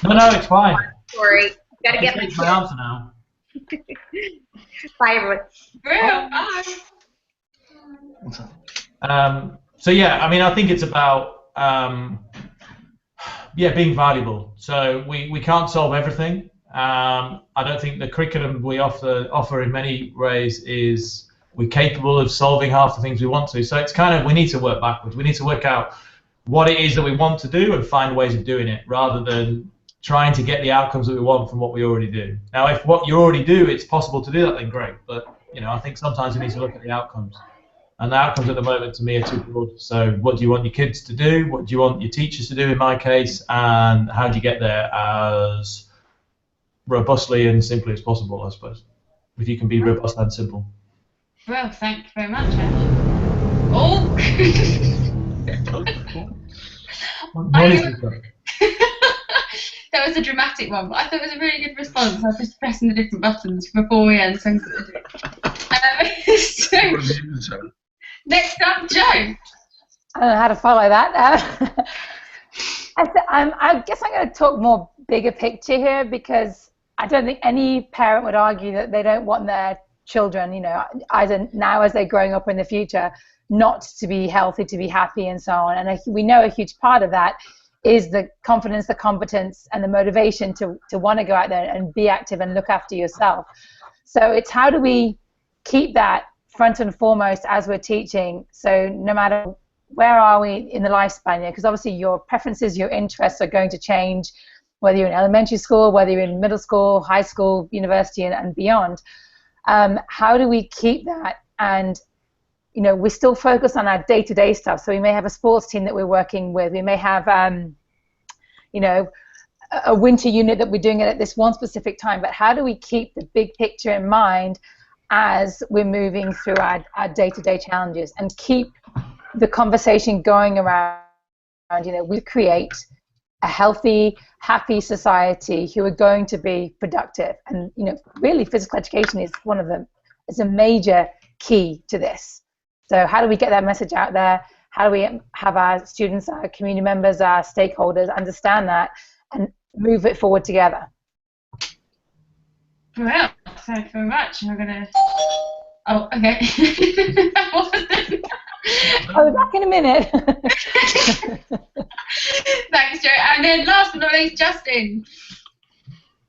No, it's fine. Sorry. Gotta get my answer now. Bye, everyone. Bye. So yeah, I mean, I think it's about being valuable. So we can't solve everything. I don't think the curriculum we offer in many ways is we're capable of solving half the things we want to. So it's kind of, we need to work backwards. We need to work out what it is that we want to do and find ways of doing it rather than trying to get the outcomes that we want from what we already do. Now, if what you already do, it's possible to do that, then great. But I think sometimes we need to look at the outcomes. And the outcomes at the moment, to me, are too broad. So what do you want your kids to do? What do you want your teachers to do, in my case? And how do you get there as robustly and simply as possible, I suppose, if you can be robust and simple. Well, thank you very much, Ash. Oh! That was a dramatic one, but I thought it was a really good response. I was just pressing the different buttons before we end. So next up, Joe. I don't know how to follow that. I guess I'm going to talk more bigger picture here because I don't think any parent would argue that they don't want their children, either now as they're growing up or in the future, not to be healthy, to be happy, and so on. And we know a huge part of that is the confidence, the competence, and the motivation to want to go out there and be active and look after yourself. So it's how do we keep that front and foremost as we're teaching, so no matter where are we in the lifespan, because obviously your preferences, your interests are going to change, whether you're in elementary school, whether you're in middle school, high school, university, and beyond. How do we keep that? And we still focus on our day-to-day stuff. So we may have a sports team that we're working with. We may have, a winter unit that we're doing it at this one specific time. But how do we keep the big picture in mind as we're moving through our day-to-day challenges and keep the conversation going around, we create a healthy, happy society who are going to be productive. And, really physical education is one of them. It's a major key to this. So how do we get that message out there? How do we have our students, our community members, our stakeholders understand that and move it forward together? Well, thank you very much. I'm going to... Oh, okay. I'll be back in a minute. Thanks, Joe. And then last but not least, Justin.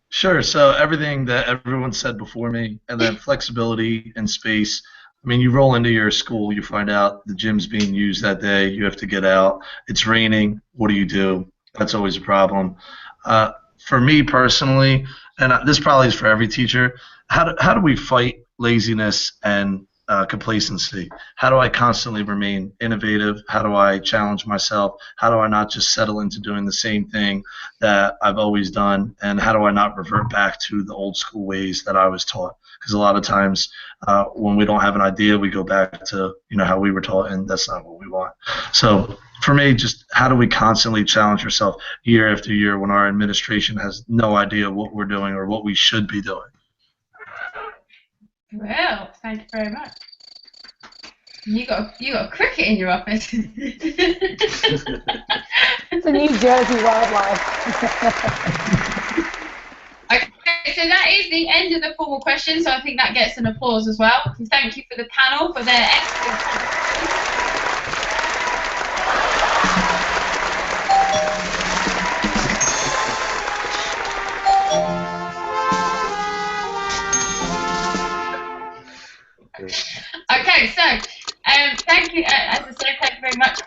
Sure. So everything that everyone said before me, and then flexibility and space. I mean, you roll into your school, you find out the gym's being used that day, you have to get out, it's raining, what do you do? That's always a problem. For me personally, and this probably is for every teacher, how do we fight laziness and complacency? How do I constantly remain innovative? How do I challenge myself? How do I not just settle into doing the same thing that I've always done? And how do I not revert back to the old school ways that I was taught? Because a lot of times when we don't have an idea, we go back to how we were taught, and that's not what we want. So for me, just how do we constantly challenge ourselves year after year when our administration has no idea what we're doing or what we should be doing? Well, thank you very much. You got cricket in your office. It's a New Jersey wildlife. Okay, so that is the end of the formal questions, so I think that gets an applause as well. Thank you for the panel for their excellent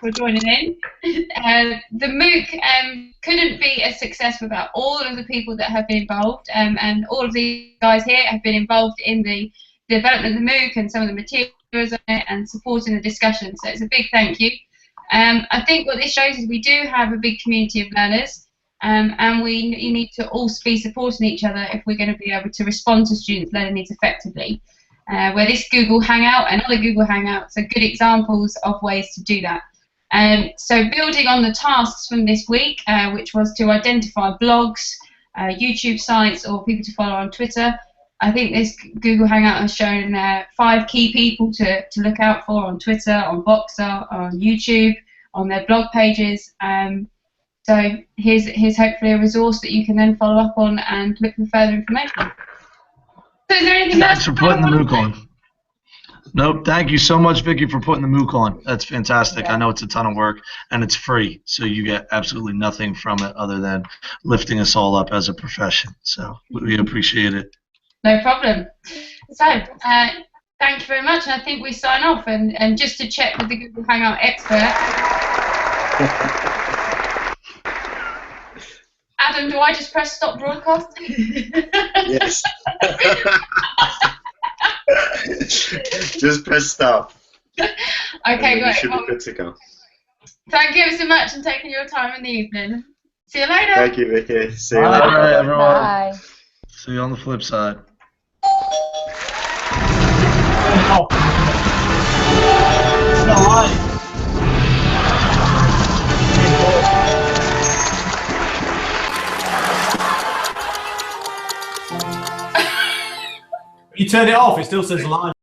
for joining in. The MOOC couldn't be a success without all of the people that have been involved, and all of these guys here have been involved in the development of the MOOC and some of the materials on it and supporting the discussion. So it's a big thank you. I think what this shows is we do have a big community of learners, and you need to all be supporting each other if we're going to be able to respond to students' learning needs effectively. Where this Google Hangout and other Google Hangouts are good examples of ways to do that. So building on the tasks from this week, which was to identify blogs, YouTube sites, or people to follow on Twitter, I think this Google Hangout has shown 5 key people to look out for on Twitter, on Boxer, on YouTube, on their blog pages. So here's hopefully a resource that you can then follow up on and look for further information. So is there anything Thanks else for putting the MOOC on. Nope, thank you so much, Vicky, for putting the MOOC on. That's fantastic. Yeah. I know it's a ton of work, and it's free, so you get absolutely nothing from it other than lifting us all up as a profession. So we appreciate it. No problem. So, thank you very much, and I think we sign off. And just to check with the Google Hangout expert, Adam, do I just press stop broadcast? Yes. Just press stop. Okay, You great. should be Well, good to go. thank you so much for taking your time in the evening. See you later. Thank you, Vicky. See you Bye. later. All right, everyone. Bye. See you on the flip side. Oh. It's not live. You turn it off, it still says live.